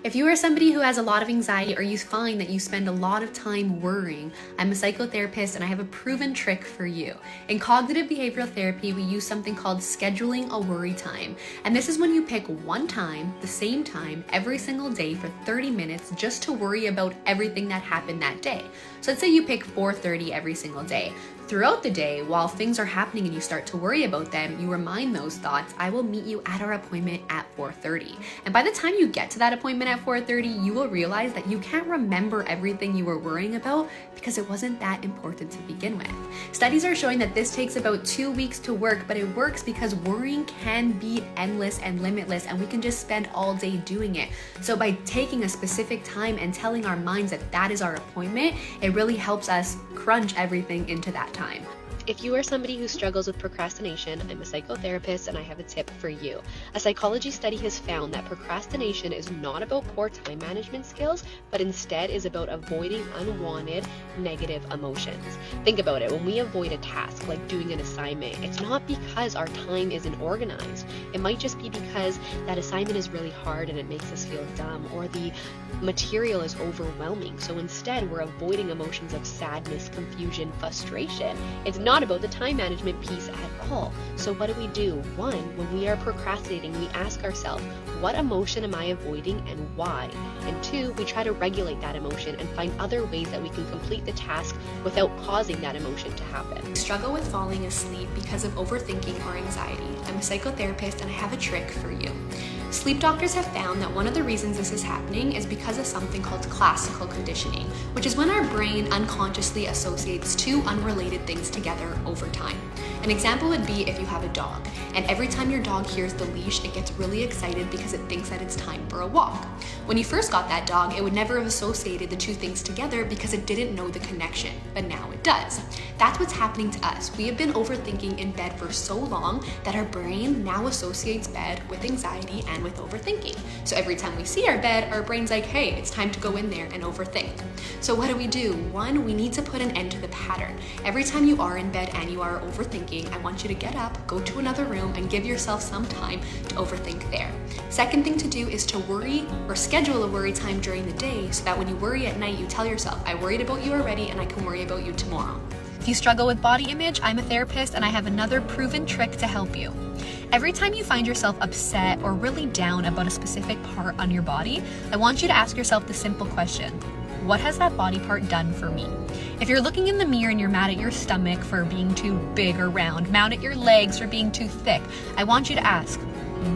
If you are somebody who has a lot of anxiety or you find that you spend a lot of time worrying, I'm a psychotherapist and I have a proven trick for you. In cognitive behavioral therapy, we use something called scheduling a worry time. And this is when you pick one time, the same time, every single day for 30 minutes just to worry about everything that happened that day. So let's say you pick 4:30 every single day. Throughout the day, while things are happening and you start to worry about them, you remind those thoughts, I will meet you at our appointment at 4:30. And by the time you get to that appointment at 4:30, you will realize that you can't remember everything you were worrying about because it wasn't that important to begin with. Studies are showing that this takes about 2 weeks to work, but it works because worrying can be endless and limitless, and we can just spend all day doing it. So by taking a specific time and telling our minds that that is our appointment, it really helps us crunch everything into that time. If you are somebody who struggles with procrastination, I'm a psychotherapist and I have a tip for you. A psychology study has found that procrastination is not about poor time management skills, but instead is about avoiding unwanted negative emotions. Think about it. When we avoid a task like doing an assignment, it's not because our time isn't organized. It might just be because that assignment is really hard and it makes us feel dumb, or the material is overwhelming. So instead, we're avoiding emotions of sadness, confusion, frustration. It's not about the time management piece at all. So what do? One, when we are procrastinating, we ask ourselves, what emotion am I avoiding and why? And two, we try to regulate that emotion and find other ways that we can complete the task without causing that emotion to happen. Struggle with falling asleep because of overthinking or anxiety. I'm a psychotherapist and I have a trick for you. Sleep doctors have found that one of the reasons this is happening is because of something called classical conditioning, which is when our brain unconsciously associates two unrelated things together over time. An example would be if you have a dog, and every time your dog hears the leash, it gets really excited because it thinks that it's time for a walk. When you first got that dog, it would never have associated the two things together because it didn't know the connection, but now it does. That's what's happening to us. We have been overthinking in bed for so long that our brain now associates bed with anxiety and with overthinking. So every time we see our bed, our brain's like, hey, it's time to go in there and overthink. So what do? One, we need to put an end to the pattern. Every time you are in bed and you are overthinking, I want you to get up, go to another room, and give yourself some time to overthink there. Second thing to do is to worry or schedule a worry time during the day so that when you worry at night, you tell yourself, I worried about you already and I can worry about you tomorrow. If you struggle with body image, I'm a therapist and I have another proven trick to help you. Every time you find yourself upset or really down about a specific part on your body, I want you to ask yourself the simple question, what has that body part done for me? If you're looking in the mirror and you're mad at your stomach for being too big or round, mad at your legs for being too thick, I want you to ask,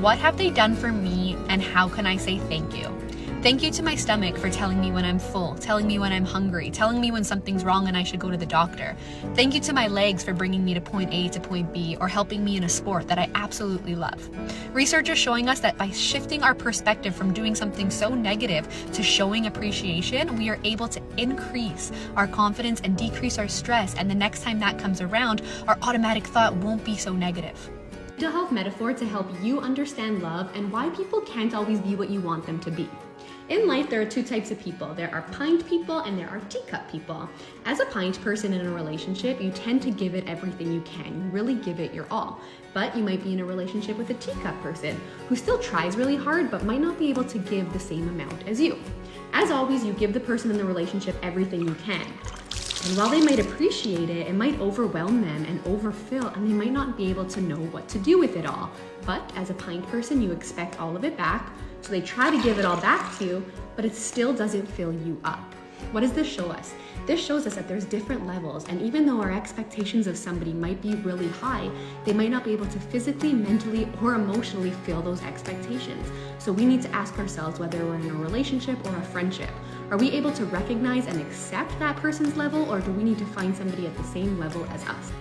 what have they done for me and how can I say thank you? Thank you to my stomach for telling me when I'm full, telling me when I'm hungry, telling me when something's wrong and I should go to the doctor. Thank you to my legs for bringing me to point A to point B or helping me in a sport that I absolutely love. Research is showing us that by shifting our perspective from doing something so negative to showing appreciation, we are able to increase our confidence and decrease our stress. And the next time that comes around, our automatic thought won't be so negative. Mental health metaphor to help you understand love and why people can't always be what you want them to be. In life, there are two types of people. There are pint people and there are teacup people. As a pint person in a relationship, you tend to give it everything you can. You really give it your all. But you might be in a relationship with a teacup person who still tries really hard but might not be able to give the same amount as you. As always, you give the person in the relationship everything you can. And while they might appreciate it, it might overwhelm them and overfill, and they might not be able to know what to do with it all. But as a pint person, you expect all of it back, so they try to give it all back to you, but it still doesn't fill you up. What does this show us? This shows us that there's different levels, and even though our expectations of somebody might be really high, they might not be able to physically, mentally, or emotionally fill those expectations. So we need to ask ourselves whether we're in a relationship or a friendship. Are we able to recognize and accept that person's level, or do we need to find somebody at the same level as us?